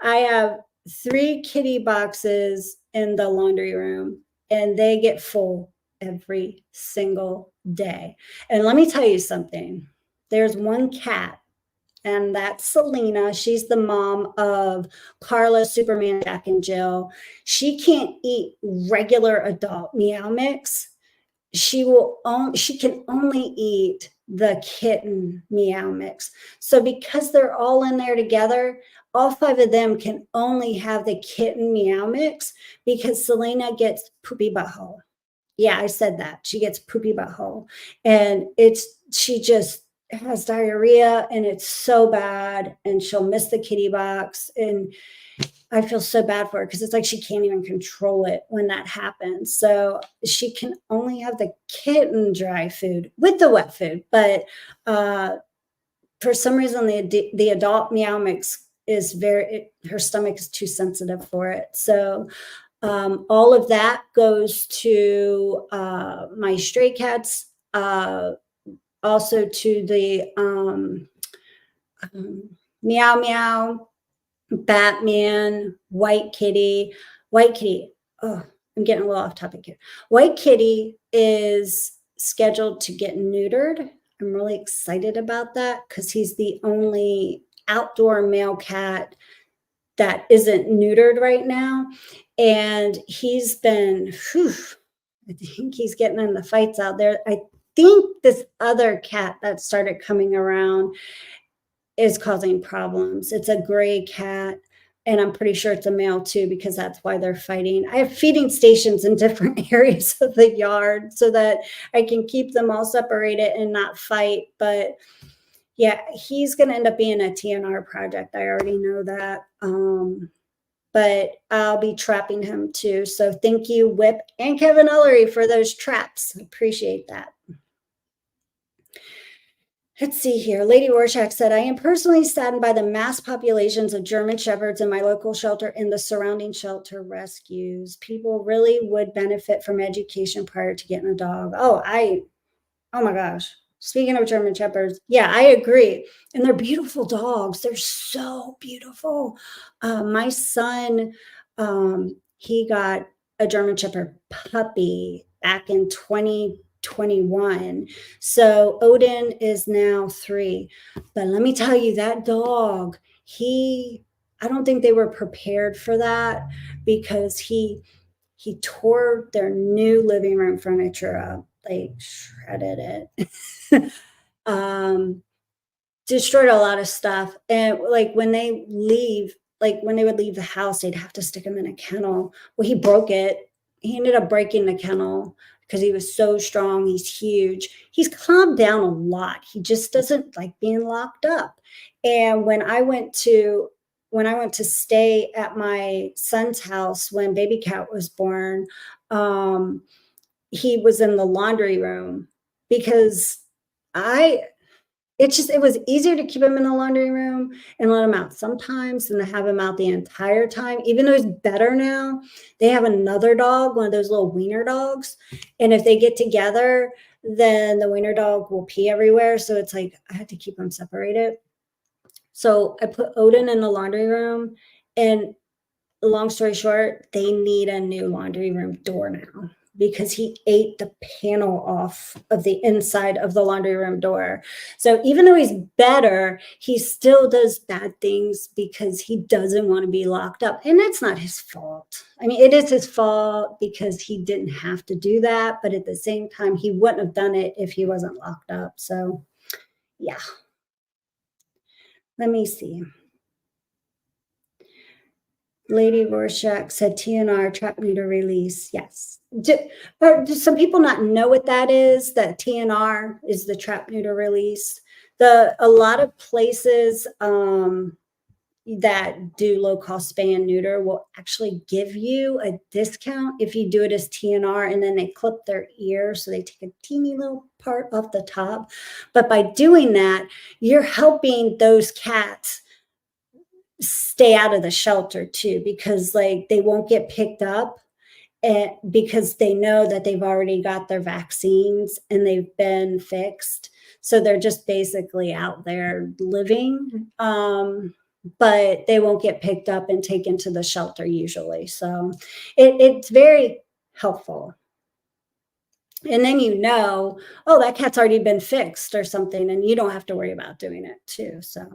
I have 3 kitty boxes in the laundry room, and they get full every single day. And let me tell you something. There's one cat, and that's Selena. She's the mom of Carla, Superman, Jack, and Jill. She can't eat regular adult Meow Mix. She can only eat the kitten Meow Mix. So because they're all in there together, all 5 of them can only have the kitten Meow Mix because Selena gets poopy butthole. Yeah, I said that. She gets poopy butthole. And she just has diarrhea and it's so bad. And she'll miss the kitty box. And I feel so bad for her because it's like she can't even control it when that happens. So she can only have the kitten dry food with the wet food. But for some reason, the adult Meow Mix is her stomach is too sensitive for it. So all of that goes to my stray cats, also to the Meow Meow, Batman, White Kitty. Oh, I'm getting a little off topic here. White Kitty is scheduled to get neutered. I'm really excited about that because he's the only outdoor male cat that isn't neutered right now. And he's been, whew, I think he's getting in the fights out there. I think this other cat that started coming around is causing problems. It's a gray cat, and I'm pretty sure it's a male too because that's why they're fighting. I have feeding stations in different areas of the yard so that I can keep them all separated and not fight. But yeah, he's going to end up being a TNR project. I already know that. But I'll be trapping him too. So thank you, Whip and Kevin Ellery, for those traps. Appreciate that. Let's see here. Lady Rorschach said, I am personally saddened by the mass populations of German Shepherds in my local shelter and the surrounding shelter rescues. People really would benefit from education prior to getting a dog. Oh my gosh. Speaking of German Shepherds, yeah, I agree. And they're beautiful dogs. They're so beautiful. My son, he got a German Shepherd puppy back in 2021. So Odin is now 3. But let me tell you, that dog, I don't think they were prepared for that because he tore their new living room furniture up, like shredded it. Destroyed a lot of stuff. And like when they would leave the house, they'd have to stick him in a kennel. Well, he broke it. He ended up breaking the kennel because he was so strong. He's huge. He's calmed down a lot. He just doesn't like being locked up. And when I went to stay at my son's house when baby cat was born, he was in the laundry room because I it was easier to keep him in the laundry room and let him out sometimes than to have him out the entire time. Even though he's better now, they have another dog, one of those little wiener dogs. And if they get together, then the wiener dog will pee everywhere. So it's like I had to keep them separated. So I put Odin in the laundry room, and long story short, they need a new laundry room door now because he ate the panel off of the inside of the laundry room door. So even though he's better, he still does bad things because he doesn't want to be locked up. And that's not his fault. I mean, it is his fault because he didn't have to do that. But at the same time, he wouldn't have done it if he wasn't locked up. So yeah. Let me see. Lady Rorschach said TNR, trap neuter release. Yes. Do some people not know what that is? That TNR is the trap neuter release. A lot of places that do low cost spay and neuter will actually give you a discount if you do it as TNR, and then they clip their ear. So they take a teeny little part off the top. But by doing that, you're helping those cats stay out of the shelter too, because like they won't get picked up, and because they know that they've already got their vaccines and they've been fixed, so they're just basically out there living, but they won't get picked up and taken to the shelter usually. So it's very helpful. And then oh, that cat's already been fixed or something, and you don't have to worry about doing it too. So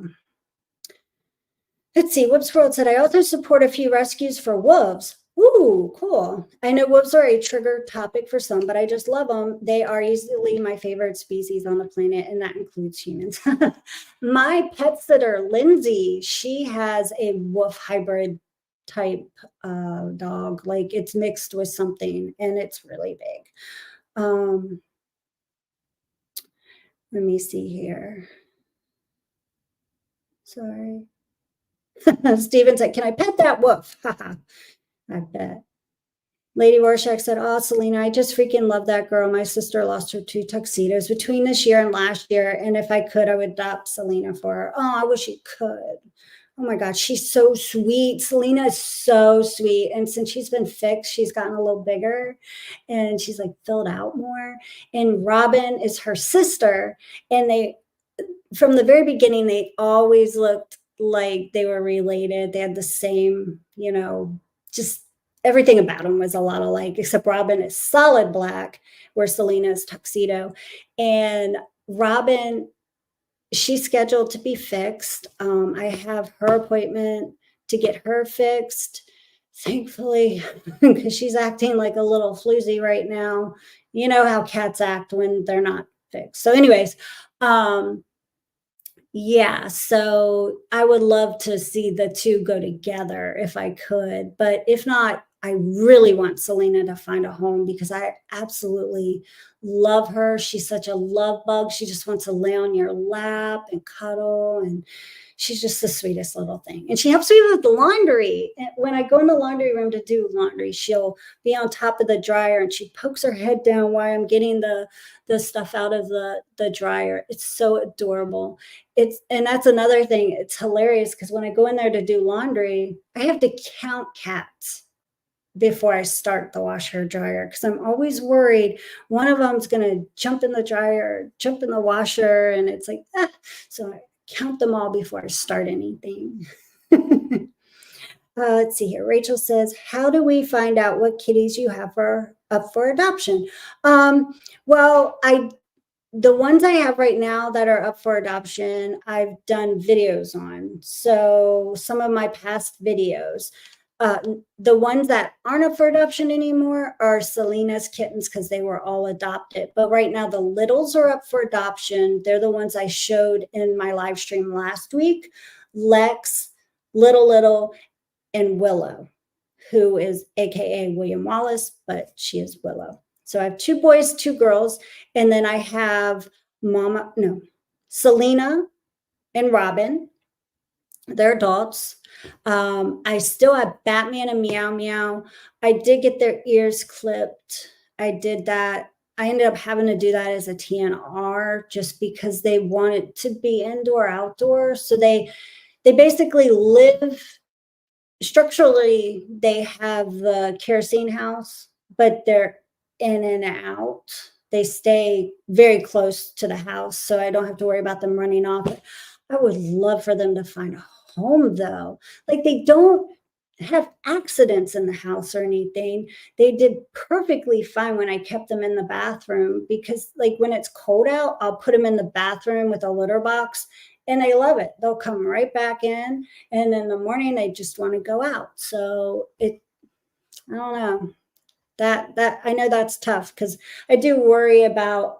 let's see. Whoops World said, I also support a few rescues for wolves. Ooh, cool. I know wolves are a trigger topic for some, but I just love them. They are easily my favorite species on the planet, and that includes humans. My pet sitter, Lindsay, she has a wolf hybrid type dog. Like it's mixed with something, and it's really big. Let me see here. Sorry. Steven said, can I pet that wolf? I bet. Lady Rorschach said, oh, Selena, I just freaking love that girl. My sister lost her 2 tuxedos between this year and last year. And if I could, I would adopt Selena for her. Oh, I wish you could. Oh my God, she's so sweet. Selena is so sweet. And since she's been fixed, she's gotten a little bigger and she's like filled out more. And Robin is her sister. And from the very beginning, they always looked like they were related. They had the same, just everything about them was a lot alike, except Robin is solid black, where Selena is tuxedo. And Robin, she's scheduled to be fixed. I have her appointment to get her fixed, thankfully, because she's acting like a little floozy right now. You know how cats act when they're not fixed. So, anyways, um, yeah, so I would love to see the 2 go together if I could, but if not, I really want Selena to find a home because I absolutely love her. She's such a love bug. She just wants to lay on your lap and cuddle, and she's just the sweetest little thing. And she helps me with the laundry. And when I go in the laundry room to do laundry, she'll be on top of the dryer and she pokes her head down while I'm getting the stuff out of the dryer. It's so adorable. It's and that's another thing. It's hilarious because when I go in there to do laundry, I have to count cats before I start the washer dryer because I'm always worried one of them's gonna jump in the dryer, jump in the washer, and it's like, ah. So I count them all before I start anything. Let's see here. Rachel says, "How do we find out what kitties you have for up for adoption?" Well, I the ones I have right now that are up for adoption, I've done videos on. So some of my past videos. The ones that aren't up for adoption anymore are Selena's kittens because they were all adopted. But right now, the littles are up for adoption. They're the ones I showed in my live stream last week. Lex, Little, and Willow, who is AKA William Wallace, but she is Willow. So I have 2 boys, 2 girls, and then I have Selena and Robin. They're adults. I still have Batman and Meow Meow. I did get their ears clipped. I did that. I ended up having to do that as a TNR just because they wanted to be indoor outdoor. So they basically live structurally, they have the kerosene house, but they're in and out. They stay very close to the house, so I don't have to worry about them running off. I would love for them to find a home though. Like they don't have accidents in the house or anything. They did perfectly fine when I kept them in the bathroom because like when it's cold out, I'll put them in the bathroom with a litter box and they love it. They'll come right back in and in the morning they just want to go out. So I don't know. That I know that's tough because I do worry about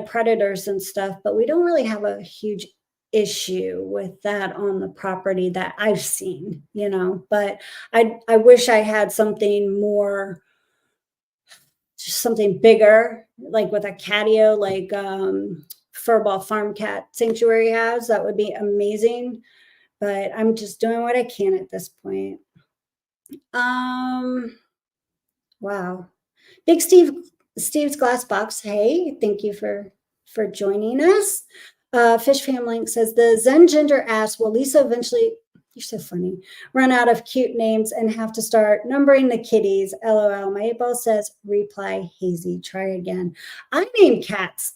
predators and stuff, but we don't really have a huge issue with that on the property that I've seen. But I wish I had something more, just something bigger, like with a catio, like Furball Farm Cat Sanctuary has. That would be amazing. But I'm just doing what I can at this point. Wow. Big Steve's Glass Box. Hey, thank you for joining us. Fish Fam Link says the Zen Ginger asks, will Lisa eventually, you're so funny, run out of cute names and have to start numbering the kitties? LOL. My 8-ball says, reply hazy. Try again. I name cats.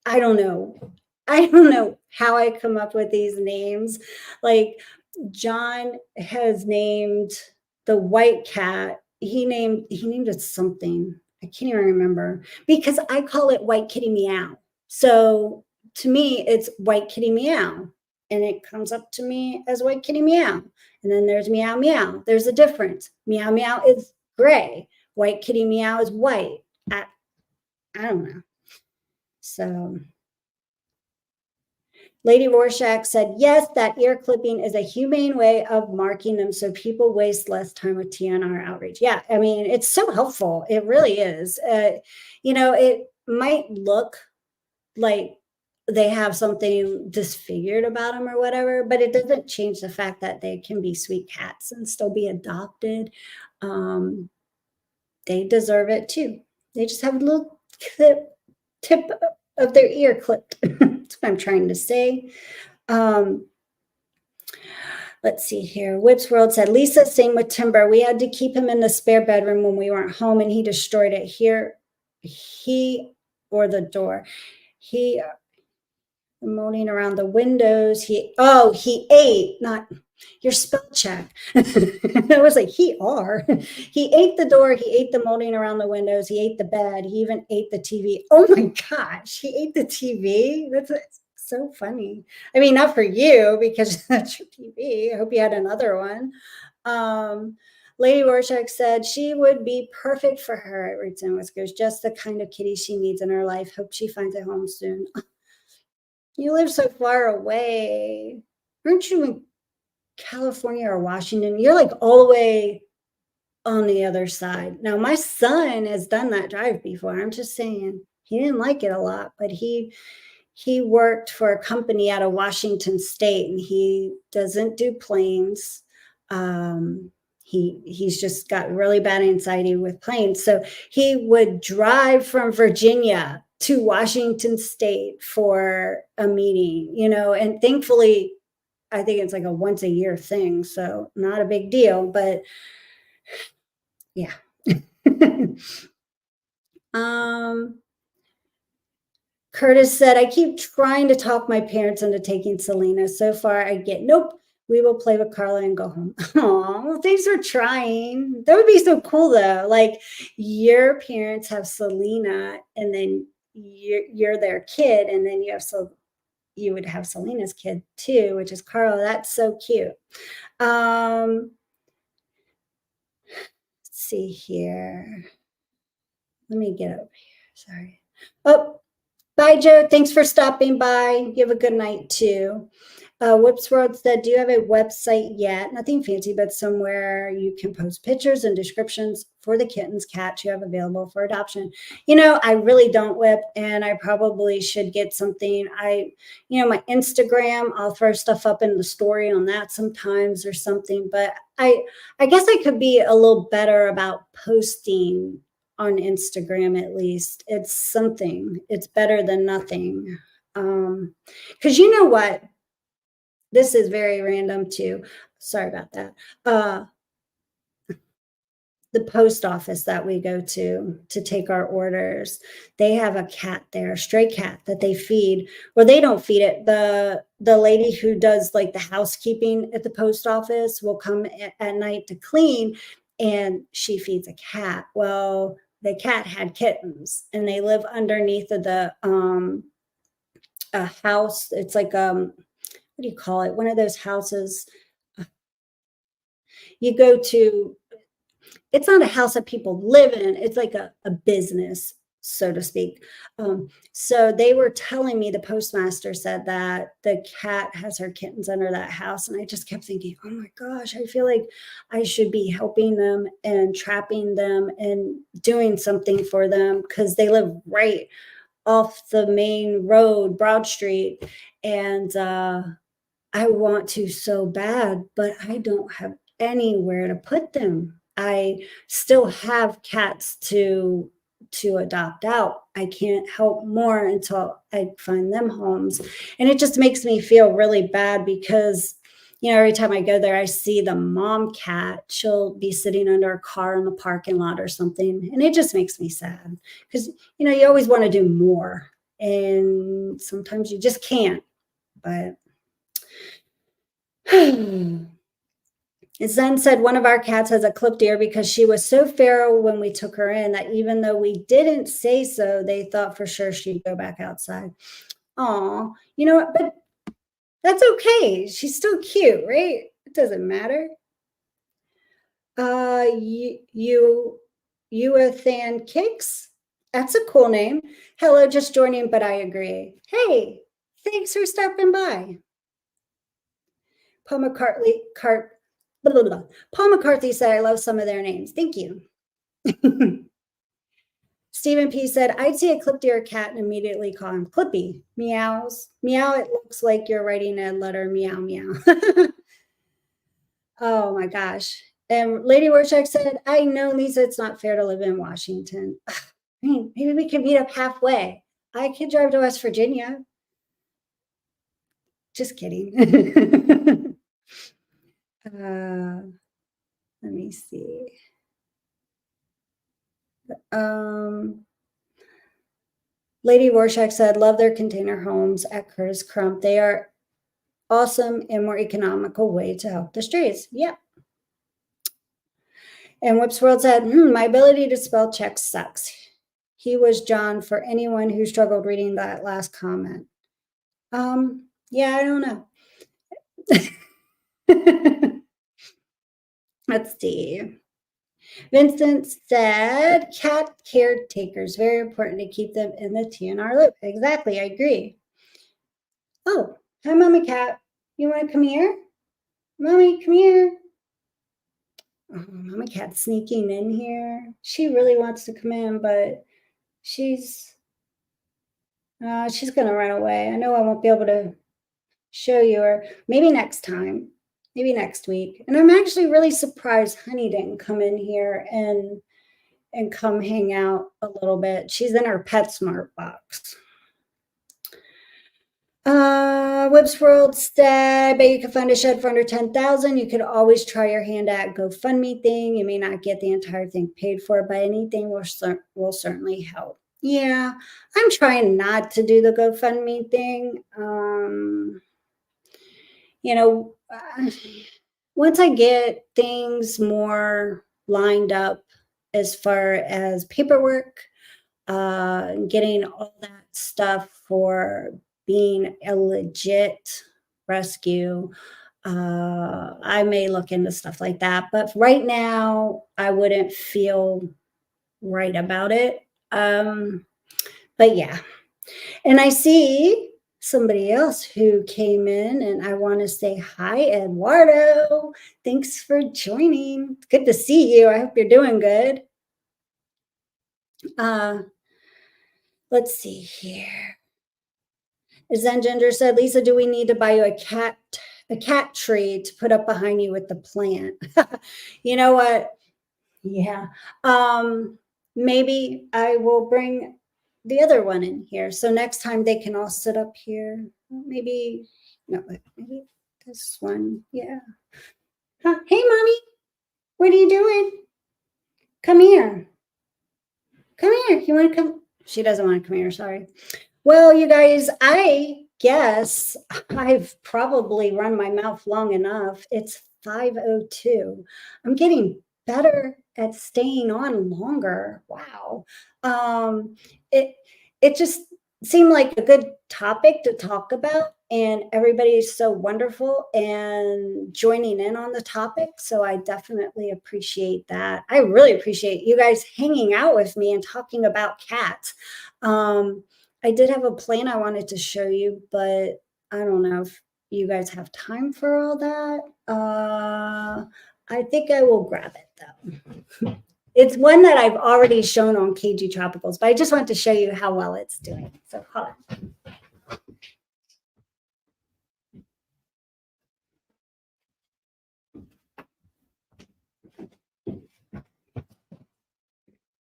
I don't know. I don't know how I come up with these names. Like John has named the white cat. He named it something. I can't even remember because I call it White Kitty Meow. So to me, it's White Kitty Meow. And it comes up to me as White Kitty Meow. And then there's Meow Meow. There's a difference. Meow Meow is gray. White Kitty Meow is white. I don't know. So Lady Rorschach said, yes, that ear clipping is a humane way of marking them so people waste less time with TNR outreach. Yeah, I mean, it's so helpful. It really is. It might look like they have something disfigured about them or whatever, but it doesn't change the fact that they can be sweet cats and still be adopted. They deserve it too. They just have a little tip of their ear clipped. That's what I'm trying to say. Let's see here. Whips World said, Lisa, same with Timber. We had to keep him in the spare bedroom when we weren't home and he destroyed it. He or the door. He moaning around the windows. He ate, not Your spell check. I was like, he are. He ate the door. He ate the molding around the windows. He ate the bed. He even ate the TV. Oh my gosh, he ate the TV. That's so funny. I mean, not for you because that's your TV. I hope you had another one. Um, Lady Rorschach said she would be perfect for her at Roots and Whiskers, just the kind of kitty she needs in her life. Hope she finds a home soon. You live so far away. Aren't you in California or Washington? You're like all the way on the other side. Now, my son has done that drive before. I'm just saying he didn't like it a lot, but he worked for a company out of Washington State, and he doesn't do planes. He's just got really bad anxiety with planes, so he would drive from Virginia to Washington State for a meeting, and thankfully I think it's like a once a year thing, so not a big deal, but yeah. um Curtis said, I keep trying to talk my parents into taking Selena. So far, I get nope. We will play with Carla and go home. Oh, well, thanks for trying. That would be so cool, though. Like your parents have Selena, and then you're their kid, and then you would have Selena's kid too, which is Carla. That's so cute. Let's see here. Let me get over here. Sorry. Oh, bye, Joe. Thanks for stopping by. You have a good night, too. Whoops World said, do you have a website yet? Nothing fancy, but somewhere you can post pictures and descriptions for the kittens, cats you have available for adoption. I really don't, Whip, and I probably should get something. My Instagram, I'll throw stuff up in the story on that sometimes or something, but I guess I could be a little better about posting on Instagram. At least it's something. It's better than nothing. Because you know what? This is very random too. Sorry about that. The post office that we go to take our orders, they have a cat there, a stray cat that they feed. Well, they don't feed it. The lady who does like the housekeeping at the post office will come at night to clean, and she feeds a cat. Well, the cat had kittens, and they live underneath of the a house. It's like what do you call it? One of those houses you go to. It's not a house that people live in. It's like a business, so to speak. So they were telling me, the postmaster said that the cat has her kittens under that house. And I just kept thinking, oh my gosh, I feel like I should be helping them and trapping them and doing something for them, because they live right off the main road, Broad Street. And I want to so bad, but I don't have anywhere to put them. I still have cats to adopt out. I can't help more until I find them homes. And it just makes me feel really bad because every time I go there, I see the mom cat. She'll be sitting under a car in the parking lot or something. And it just makes me sad because, you always want to do more. And sometimes you just can't. But Zen said one of our cats has a clipped ear because she was so feral when we took her in that even though we didn't say so, they thought for sure she'd go back outside. Aw, you know what? But that's okay. She's still cute, right? It doesn't matter. Uathan Kicks. That's a cool name. Hello, just joining, but I agree. Hey, thanks for stopping by. Paul McCartney, Paul McCarthy said, I love some of their names. Thank you. Stephen P said, I'd see a clipped ear cat and immediately call him Clippy. Meows. Meow, it looks like you're writing a letter. Meow, meow. Oh my gosh. And Lady Rorschach said, I know, Lisa, it's not fair to live in Washington. I mean, maybe we can meet up halfway. I could drive to West Virginia. Just kidding. Let me see. Lady Rorschach said, love their container homes at Curtis Crump. They are awesome and more economical way to help the strays. Yep. And Whips World said, my ability to spell check sucks. He was John for anyone who struggled reading that last comment. Yeah, I don't know. Let's see. Vincent said, cat caretakers, very important to keep them in the TNR loop. Exactly, I agree. Oh, hi, Mommy Cat. You want to come here? Mommy, come here. Oh, Mommy Cat's sneaking in here. She really wants to come in, but she's going to run away. I know I won't be able to show you her. Maybe next time. Maybe next week. And I'm actually really surprised Honey didn't come in here and come hang out a little bit. She's in her PetSmart box. Whips World said, I bet you could find a shed for under 10,000. You could always try your hand at GoFundMe thing. You may not get the entire thing paid for, but anything will certainly help. Yeah, I'm trying not to do the GoFundMe thing. Once I get things more lined up as far as paperwork, getting all that stuff for being a legit rescue, I may look into stuff like that. But right now, I wouldn't feel right about it. But yeah. And I see somebody else who came in, and I want to say hi, Eduardo. Thanks for joining. Good to see you. I hope you're doing good. Let's see here. Zen Ginger said, Lisa, do we need to buy you a cat tree to put up behind you with the plant? You know what? Yeah. Maybe I will bring the other one in here. So next time they can all sit up here. Maybe this one. Yeah. Huh? Hey, Mommy. What are you doing? Come here. Come here. You want to come? She doesn't want to come here. Sorry. Well, you guys, I guess I've probably run my mouth long enough. It's 5:02. I'm getting better at staying on longer. Wow. It just seemed like a good topic to talk about, and everybody is so wonderful and joining in on the topic. So I definitely appreciate that. I really appreciate you guys hanging out with me and talking about cats. I did have a plan I wanted to show you, but I don't know if you guys have time for all that. I think I will grab it though. It's one that I've already shown on KG Tropicals, but I just wanted to show you how well it's doing. So hold on.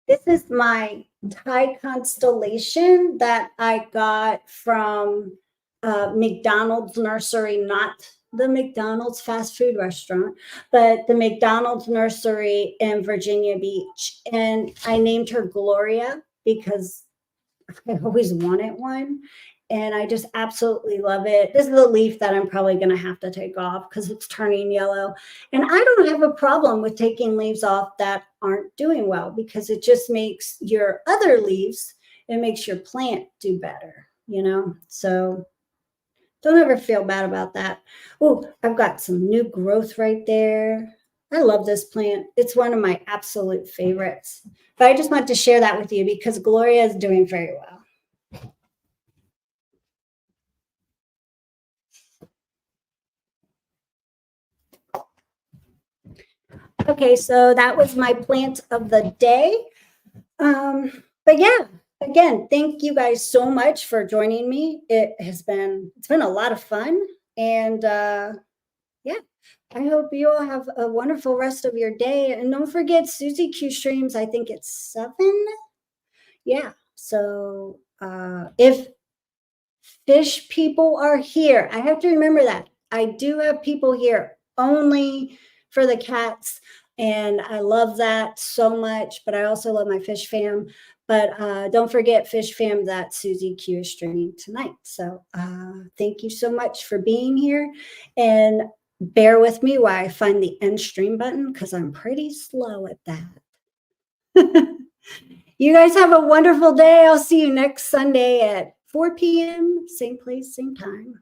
This is my Thai constellation that I got from McDonald's Nursery, not the McDonald's fast food restaurant, but the McDonald's Nursery in Virginia Beach. And I named her Gloria because I always wanted one. And I just absolutely love it. This is the leaf that I'm probably going to have to take off because it's turning yellow. And I don't have a problem with taking leaves off that aren't doing well because it just makes your other leaves, it makes your plant do better, So don't ever feel bad about that. Oh, I've got some new growth right there. I love this plant. It's one of my absolute favorites. But I just want to share that with you because Gloria is doing very well. Okay, so that was my plant of the day. But yeah, again, thank you guys so much for joining me. It's been a lot of fun. And yeah, I hope you all have a wonderful rest of your day. And don't forget Susie Q streams, I think it's 7. Yeah. So if fish people are here, I have to remember that. I do have people here only for the cats. And I love that so much, but I also love my fish fam. But don't forget, Fish Fam, that Susie Q is streaming tonight. So thank you so much for being here. And bear with me while I find the end stream button because I'm pretty slow at that. You guys have a wonderful day. I'll see you next Sunday at 4 p.m., same place, same time.